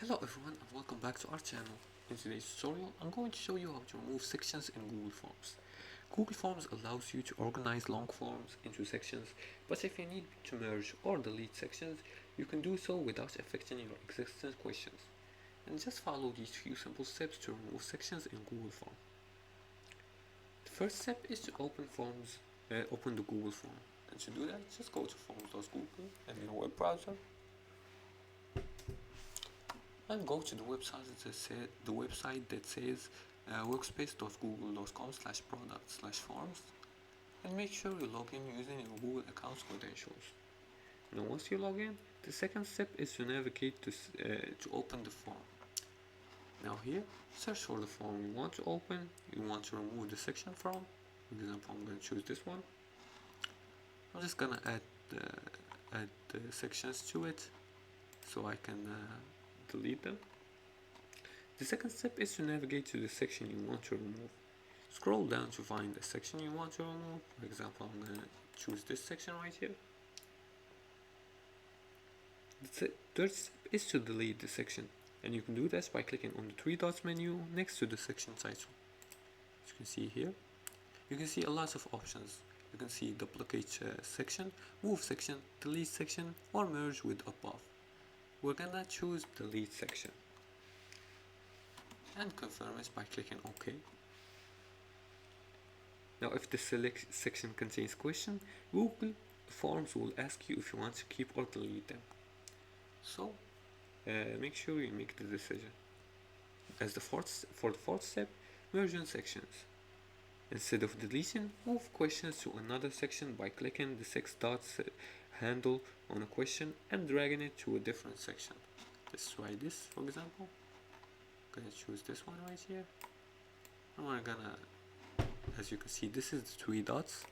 Hello everyone and welcome back to our channel. In today's tutorial, I'm going to show you how to remove sections in Google Forms. Google Forms allows you to organize long forms into sections, but if you need to merge or delete sections, you can do so without affecting your existing questions. And just follow these few simple steps to remove sections in Google Form. The first step is to open the Google Form. And to do that, just go to forms.google and in a web browser. And go to the website that says workspace.google.com/product/forms, and make sure you log in using your Google account's credentials. Now once you log in, the second step is to navigate to open the form. Now here, search for the form you want to open, you want to remove the section from. For example, I'm going to choose this one. I'm just gonna add the sections to it so I can delete them. The second step is to navigate to the section you want to remove. Scroll down to find the section you want to remove. For example, I'm going to choose this section right here. The third step is to delete the section, and you can do this by clicking on the three dots menu next to the section title. As you can see here, you can see a lot of options. You can see duplicate section, move section, delete section, or merge with above. We're gonna choose delete section and confirm it by clicking OK. Now if the select section contains questions, Google Forms will ask you if you want to keep or delete them. So make sure you make the decision. For the fourth step, merge sections. Instead of deleting, move questions to another section by clicking the 6 dots handle on a question and dragging it to a different section. Let's try this, for example. I'm gonna choose this one right here. And we're gonna, as you can see, this is the 3 dots.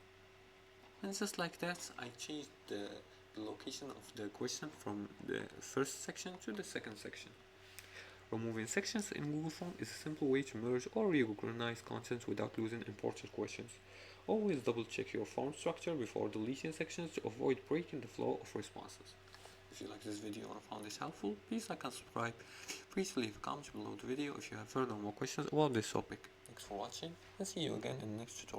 And just like that, I changed the location of the question from the first section to the second section. Removing sections in Google Forms is a simple way to merge or reorganize content without losing important questions. Always double check your form structure before deleting sections to avoid breaking the flow of responses. If you like this video or found this helpful, please like and subscribe. Please leave a comment below the video if you have further more questions about this topic. Thanks for watching and see you again in the next tutorial.